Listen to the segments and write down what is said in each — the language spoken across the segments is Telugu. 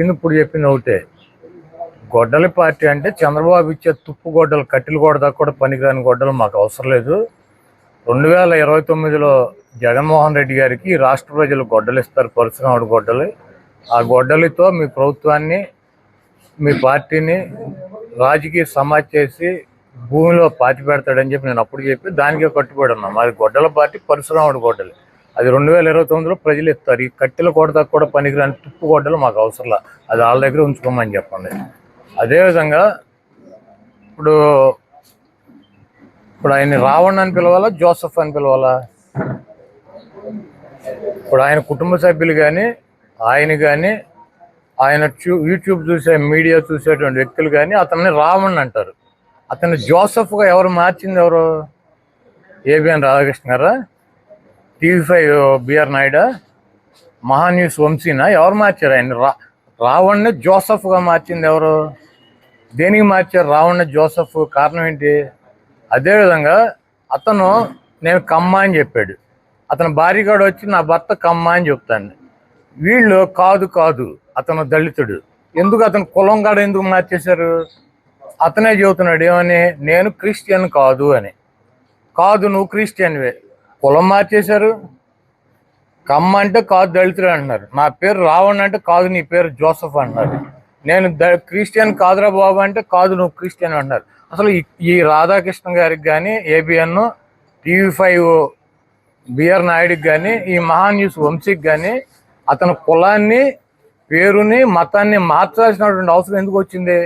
ఇప్పుడు చెప్పింది ఒకటే. గొడ్డలి పార్టీ అంటే చంద్రబాబు ఇచ్చే తుప్పు గొడ్డలు, కట్టెలు కొడదా కూడా పనికిరాని గొడ్డలు మాకు అవసరం లేదు. 2029లో జగన్మోహన్ రెడ్డి గారికి రాష్ట్ర ప్రజలు గొడ్డలు ఇస్తారు, పరశురాముడు గొడ్డలు. ఆ గొడ్డలితో మీ ప్రభుత్వాన్ని, మీ పార్టీని రాజకీయ సమాజ్ చేసి భూమిలో పాతి పెడతాడని చెప్పి నేను అప్పుడు చెప్పి దానికే కట్టుబడి ఉన్నాం. మాది గొడ్డల పార్టీ, పరశురాముడు గొడ్డలి. అది 2029లో ప్రజలు ఇస్తారు. ఈ కట్టెలు కొడతా కూడా పనికిరాని తుప్పు గొడ్డలు మాకు అవసరంలా, అది వాళ్ళ దగ్గర ఉంచుకోమని చెప్పండి. అదేవిధంగా ఇప్పుడు ఆయన రావణ్ అని పిలవాలా, జోసఫ్ అని పిలవాలా? ఇప్పుడు ఆయన కుటుంబ సభ్యులు కానీ, ఆయన కానీ, ఆయన యూట్యూబ్ చూసే, మీడియా చూసేటువంటి వ్యక్తులు కానీ అతన్ని రావణ్ అంటారు. అతన్ని జోసఫ్గా ఎవరు మార్చింది? ఎవరు? ఏబిఎన్ రాధాకృష్ణ గారా? TV5 BR నాయుడా? మహాన్యూస్ వంశీనా? ఎవరు మార్చారు ఆయన? రావణ్ని జోసఫ్గా మార్చింది ఎవరు? దేనికి మార్చారు రావణ్ని జోసఫ్? కారణం ఏంటి? అదేవిధంగా అతను నేను కమ్మ అని చెప్పాడు. అతను భార్యగాడు వచ్చి నా భర్త కమ్మ అని చెప్తాను. వీళ్ళు కాదు అతను దళితుడు. ఎందుకు అతను కులం కాడ ఎందుకు మార్చేశారు? అతనే చెబుతున్నాడు ఏమని, నేను క్రిస్టియన్ కాదు అని. కాదు, నువ్వు క్రిస్టియన్వే. కులం మార్చేశారు. కమ్మ అంటే కాదు దళితుడు అంటున్నారు. నా పేరు రావణ్ అంటే కాదు, నీ పేరు జోసఫ్ అంటున్నారు. నేను క్రిస్టియన్ కాదురా బాబు అంటే కాదు, నువ్వు క్రిస్టియన్ అంటున్నారు. అసలు ఈ రాధాకృష్ణ గారికి కానీ, ఏబిఎన్, TV5 బిఆర్ నాయుడికి కానీ, ఈ మహాన్యూస్ వంశీకి కానీ అతని కులాన్ని, పేరుని, మతాన్ని మార్చాల్సినటువంటి అవసరం ఎందుకు వచ్చింది?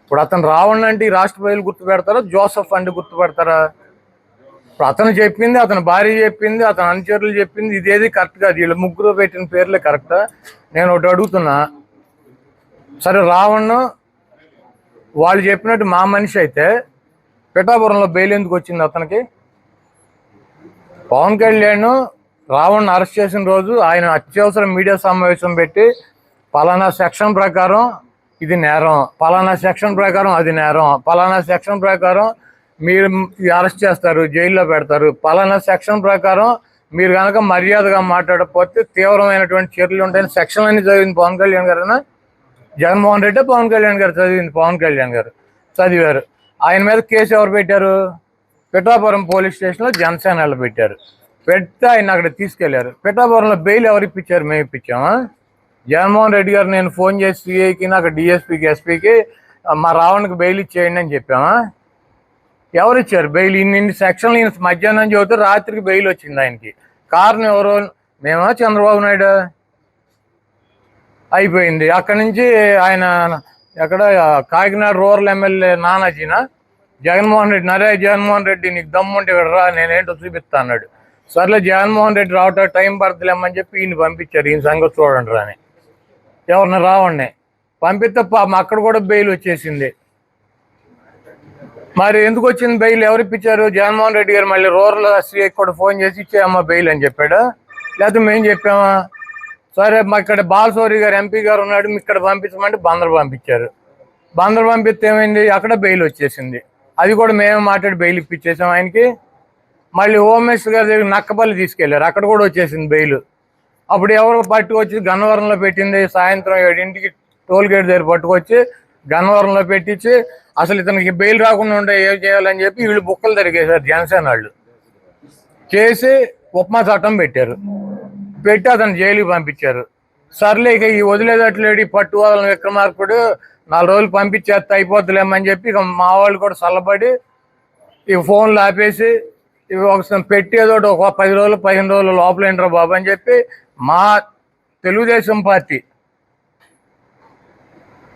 ఇప్పుడు అతను రావణ్ అంటే ఈ రాష్ట్ర ప్రజలు గుర్తుపెడతారా, జోసఫ్ అంటే గుర్తుపెడతారా? ఇప్పుడు అతను చెప్పింది, అతని భార్య చెప్పింది, అతని అనుచరులు చెప్పింది ఇదేది కరెక్ట్ కాదు. వీళ్ళు ముగ్గురు పెట్టిన పేర్లే కరెక్టా? నేను ఒకటి అడుగుతున్నా. సరే, రావణ్ వాళ్ళు చెప్పినట్టు మా మనిషి అయితే పిఠాపురంలో బెయిల్ ఎందుకు వచ్చింది అతనికి? పవన్ కళ్యాణ్ రావణ్ అరెస్ట్ చేసిన రోజు ఆయన అత్యవసర మీడియా సమావేశం పెట్టి పలానా సెక్షన్ ప్రకారం ఇది నేరం, పలానా సెక్షన్ ప్రకారం అది నేరం, పలానా సెక్షన్ ప్రకారం మీరు అరెస్ట్ చేస్తారు, జైల్లో పెడతారు, పలానా సెక్షన్ ప్రకారం మీరు కనుక మర్యాదగా మాట్లాడకపోతే తీవ్రమైనటువంటి చర్యలు ఉంటాయని సెక్షన్ అన్ని చదివింది పవన్ కళ్యాణ్ గారేనా? జగన్మోహన్ రెడ్డి పవన్ కళ్యాణ్ గారు చదివింది? పవన్ కళ్యాణ్ గారు చదివారు. ఆయన మీద కేసు ఎవరు పెట్టారు? పిఠాపురం పోలీస్ స్టేషన్లో జనసేనలో పెట్టారు. పెడితే ఆయన అక్కడ తీసుకెళ్లారు. పిఠాపురంలో బెయిల్ ఎవరు ఇప్పించారు? మేము ఇప్పించామా? జగన్మోహన్ రెడ్డి గారు నేను ఫోన్ చేసి సిఐకి, నాకు DSPకి, SPకి మా రావణ్కి బెయిల్ ఇచ్చేయండి అని చెప్పామా? ఎవరు ఇచ్చారు బెయిల్? ఇన్ని సెక్షన్లు ఈయన మధ్యాహ్నం చదివితే రాత్రికి బెయిల్ వచ్చింది ఆయనకి. కారణం ఎవరు? మేమా, చంద్రబాబు నాయుడు? అయిపోయింది. అక్కడి నుంచి ఆయన ఎక్కడ కాకినాడ రూరల్ ఎమ్మెల్యే నానాజీనా? జగన్మోహన్ రెడ్డి, నరే జగన్మోహన్ రెడ్డి నీకు దమ్ముంటే ఇక్కడ రా, నేనేంటో చూపిస్తా అన్నాడు. సర్లే జగన్మోహన్ రెడ్డి రావటం టైం పడుతులేమని చెప్పి ఈయన పంపించారు. ఈయన సంగతి చూడండి రాని. ఎవరిని? రావణ్ణి పంపిస్తే పాపం అక్కడ కూడా బెయిల్ వచ్చేసింది. మరి ఎందుకు వచ్చింది బెయిల్? ఎవరు ఇప్పించారు? జగన్మోహన్ రెడ్డి గారు మళ్ళీ రూరల్ SCI కూడా ఫోన్ చేసి ఇచ్చేయమ్మా బెయిల్ అని చెప్పాడా? లేకపోతే మేము చెప్పామా? సరే, మా ఇక్కడ బాలశౌరి గారు MP గారు ఉన్నాడు, ఇక్కడ పంపించమంటే బందరు పంపించారు. బందరు పంపిస్తే ఏమైంది? అక్కడ బెయిల్ వచ్చేసింది. అది కూడా మేమే మాట్లాడి బెయిల్ ఇప్పించేసాం ఆయనకి. మళ్ళీ హోమ్ మినిస్టర్ గారి దగ్గర నక్కపల్లి తీసుకెళ్లారు, అక్కడ కూడా వచ్చేసింది బెయిల్. అప్పుడు ఎవరు పట్టుకొచ్చి గన్నవరంలో పెట్టింది? సాయంత్రం 7ంటికి టోల్ గేట్ దగ్గర పట్టుకొచ్చి గన్నవరంలో పెట్టించి అసలు ఇతనికి బెయిల్ రాకుండా ఉంటే ఏం చేయాలని చెప్పి వీళ్ళు బుక్కలు తిరిగేశారు జనసేన వాళ్ళు. చేసి ఉప్మా చట్టం పెట్టారు. పెట్టి అతను జైలుకి పంపించారు. సర్లే ఇక ఈ వదిలేదట్లేడు పట్టు వదలని విక్రమార్కుడు 4 రోజులు పంపించేస్తే అయిపోతులేమని చెప్పి ఇక మా వాళ్ళు కూడా చల్లబడి ఈ ఫోన్లు ఆపేసి ఇవి ఒకసారి పెట్టి ఏదో ఒక 10 రోజులు 15 రోజులు లోపల ఏంట్రా బాబు అని చెప్పి మా తెలుగుదేశం పార్టీ,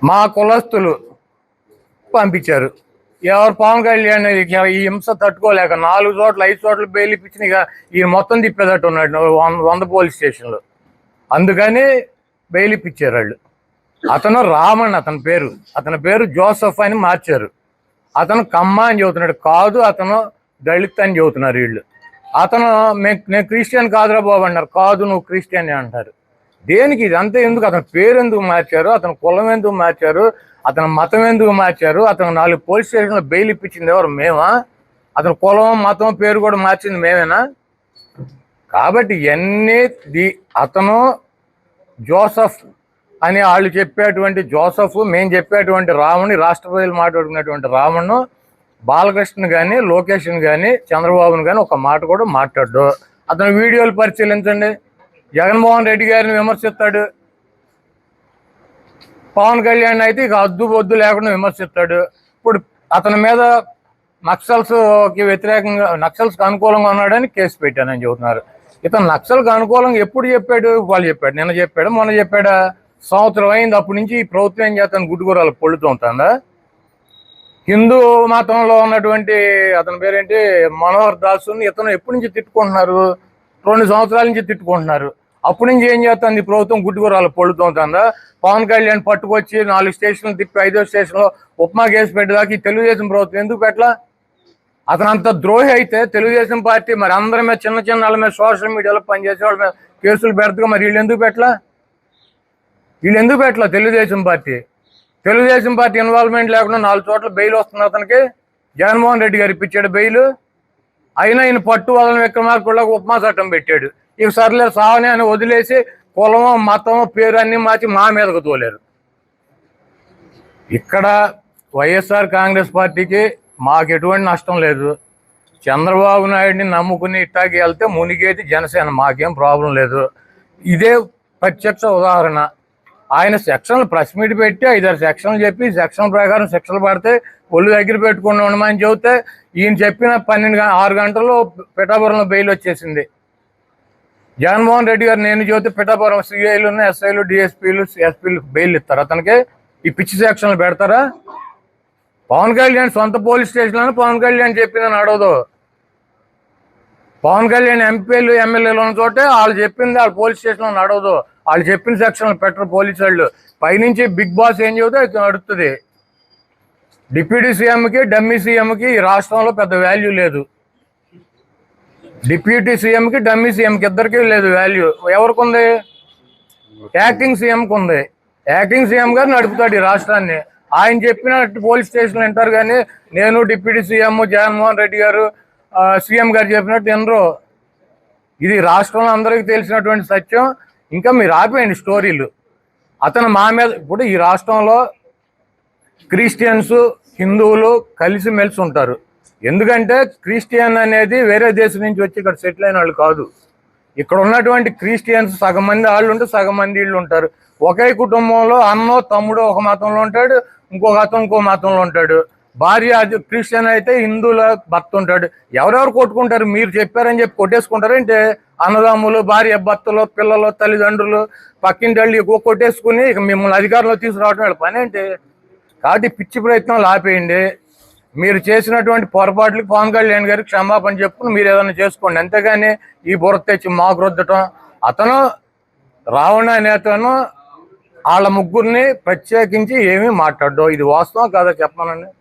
మా కులస్తులు పంపించారు. ఎవరు? పవన్ కళ్యాణ్ ఈ హింస తట్టుకోలేక 4 చోట్ల 5 చోట్ల బెయిల్ ఇప్పించిన ఇక ఈ మొత్తం తిప్పేటట్టు ఉన్నాడు 100 పోలీస్ స్టేషన్లు. అందుకని బెయిల్ ఇప్పించారు వాళ్ళు. అతను రామన్ అతని పేరు జోసఫ్ అని మార్చారు. అతను కమ్మ అని చెబుతున్నాడు. కాదు, అతను దళిత్ అని చెబుతున్నారు వీళ్ళు. అతను నేను క్రిస్టియన్ కాదురా బాబు అన్నారు. కాదు, నువ్వు క్రిస్టియన్ అంటారు. దేనికి ఇదంతా? ఎందుకు? అతని పేరు ఎందుకు మార్చారు? అతని కులం ఎందుకు మార్చారు? అతని మతం ఎందుకు మార్చారు? అతను 4 పోలీస్ స్టేషన్లో బెయిల్ ఇప్పించింది ఎవరు? మేమా? అతని కులం, మతం, పేరు కూడా మార్చింది మేమేనా? కాబట్టి ఇవన్నీ అతను జోసఫ్ అని వాళ్ళు చెప్పేటువంటి జోసఫ్, మేము చెప్పేటువంటి రాముని, రాష్ట్ర ప్రజలు మాట్లాడుకునేటువంటి రామును బాలకృష్ణ కానీ, లోకేష్ని కానీ, చంద్రబాబుని కానీ ఒక మాట కూడా మాట్లాడు. అతని వీడియోలు పరిశీలించండి. జగన్మోహన్ రెడ్డి గారిని విమర్శిస్తాడు, పవన్ కళ్యాణ్ అయితే ఇక అద్దు బొద్దు లేకుండా విమర్శిస్తాడు. ఇప్పుడు అతని మీద నక్సల్స్కి వ్యతిరేకంగా, నక్సల్స్కి అనుకూలంగా ఉన్నాడని కేసు పెట్టానని చెబుతున్నారు. ఇతను నక్సల్కి అనుకూలంగా ఎప్పుడు చెప్పాడు? వాళ్ళు చెప్పాడు, నిన్న చెప్పాడు, మొన్న చెప్పాడా? సంవత్సరం అయింది. అప్పటి నుంచి ఈ ప్రభుత్వం ఏం చేస్తాను, గుడ్డుకూరలు పొడుతూ ఉంటుందా? హిందూ మతంలో ఉన్నటువంటి అతని పేరేంటి, మనోహర్ దాసుని ఇతను ఎప్పటి నుంచి తిట్టుకుంటున్నారు? 2 సంవత్సరాల నుంచి తిట్టుకుంటున్నారు. అప్పటి నుంచి ఏం చేస్తుంది ప్రభుత్వం? గుడ్డుకూరలు పొడుతూ ఉంటుందా? పవన్ కళ్యాణ్ పట్టుకొచ్చి 4 స్టేషన్లు తిప్పి 5వ స్టేషన్లో ఉప్మా కేసు పెట్టేదాకా ఈ తెలుగుదేశం ప్రభుత్వం ఎందుకు పెట్టలా? అతను అంత ద్రోహి అయితే తెలుగుదేశం పార్టీ మరి అందరి మీద, చిన్న చిన్న వాళ్ళ మీద, సోషల్ మీడియాలో పనిచేసే వాళ్ళ మీద కేసులు పెడతాగా, మరి వీళ్ళు ఎందుకు పెట్టలా? తెలుగుదేశం పార్టీ ఇన్వాల్వ్మెంట్ లేకుండా 4 చోట్ల బెయిల్ వస్తుంది అతనికి. జగన్మోహన్ రెడ్డి గారు ఇప్పించాడు బెయిల్. అయినా ఈయన పట్టు వదలని విక్రమార్కుడికి ఉపమా చట్టం పెట్టాడు. ఇక సర్లే సావని అని వదిలేసి కులమో, మతమో, పేరు అన్ని మార్చి మా మీదకు తోలేరు. ఇక్కడ వైఎస్ఆర్ కాంగ్రెస్ పార్టీకి మాకు ఎటువంటి నష్టం లేదు. చంద్రబాబు నాయుడిని నమ్ముకుని ఇట్టాకి వెళ్తే మునిగేది జనసేన, మాకేం ప్రాబ్లం లేదు. ఇదే ప్రత్యక్ష ఉదాహరణ. ఆయన సెక్షన్లు ప్రెస్ మీట్ పెట్టి 5-6 సెక్షన్లు చెప్పి, సెక్షన్ ప్రకారం శిక్షలు పడితే ఒళ్ళు దగ్గర పెట్టుకుని ఉండమని చెబితే ఈయన చెప్పిన 6 గంటల్లో పిఠాపురంలో బెయిల్ వచ్చేసింది. జగన్మోహన్ రెడ్డి గారు నేను చెబితే పిఠాపురం సిఐలు, ఎస్ఐలు, డిఎస్పీలు, ఎస్పీలు బెయిల్ ఇస్తారు అతనికి. ఈ పిచ్చి సెక్షన్లు పెడతారా? పవన్ కళ్యాణ్ సొంత పోలీస్ స్టేషన్లో పవన్ కళ్యాణ్ చెప్పిందని అడగదు. పవన్ కళ్యాణ్ ఎంపీలు, ఎమ్మెల్యేలు ఉన్న చోటే వాళ్ళు చెప్పింది వాళ్ళ పోలీస్ స్టేషన్లో నడవదు. వాళ్ళు చెప్పిన సెక్షన్లు పెట్టరు పోలీసు వాళ్ళు. పైనుంచి బిగ్ బాస్ ఏం చెబితే అది నడుస్తుంది. డిప్యూటీ సీఎంకి, డమ్మీ సీఎంకి ఈ రాష్ట్రంలో పెద్ద వాల్యూ లేదు. డిప్యూటీ సీఎంకి, డమ్మీ సీఎంకి ఇద్దరికీ లేదు వాల్యూ. ఎవరికి ఉంది? యాక్టింగ్ సీఎంకి ఉంది. యాక్టింగ్ సీఎం గారు నడుపుతాడు ఈ రాష్ట్రాన్ని. ఆయన చెప్పినట్టు పోలీస్ స్టేషన్లు వింటారు, కానీ నేను డిప్యూటీ సీఎం జగన్మోహన్ రెడ్డి గారు సీఎం గారు చెప్పినట్టు వినరు. ఇది రాష్ట్రంలో అందరికీ తెలిసినటువంటి సత్యం. ఇంకా మీరు ఆపేయండి స్టోరీలు. అతను మా మీద, ఇప్పుడు ఈ రాష్ట్రంలో క్రిస్టియన్స్, హిందువులు కలిసి మెలిసి ఉంటారు. ఎందుకంటే క్రిస్టియన్ అనేది వేరే దేశం నుంచి వచ్చి ఇక్కడ సెటిల్ అయిన వాళ్ళు కాదు. ఇక్కడ ఉన్నటువంటి క్రిస్టియన్స్ సగం మంది వాళ్ళు ఉంటే సగం మంది వీళ్ళు ఉంటారు. ఒకే కుటుంబంలో అన్నో తమ్ముడు ఒక మతంలో ఉంటాడు, ఇంకొక అతను ఇంకో మతంలో ఉంటాడు. భార్య అది క్రిస్టియన్ అయితే హిందువుల భర్త ఉంటాడు. ఎవరెవరు కొట్టుకుంటారు? మీరు చెప్పారని చెప్పి కొట్టేసుకుంటారు అంటే అన్నదమ్ములు, భార్య భర్తలు, పిల్లలు, తల్లిదండ్రులు, పక్కింటి వాళ్ళు ఎక్కువ కొట్టేసుకుని ఇక మిమ్మల్ని అధికారంలో తీసుకురావడం వీళ్ళ పని ఏంటి? కాబట్టి పిచ్చి ప్రయత్నాలు ఆపేయండి. మీరు చేసినటువంటి పొరపాట్లకి పవన్ కళ్యాణ్ గారికి క్షమాపణ చెప్పుకుని మీరు ఏదైనా చేసుకోండి. అంతేగాని ఈ బుర్ర తెచ్చి మాకు రుద్దటం. అతను రావణ నేతను వాళ్ళ ముగ్గురిని ప్రత్యేకించి ఏమీ మాట్లాడడం. ఇది వాస్తవం కాదా చెప్పమనండి.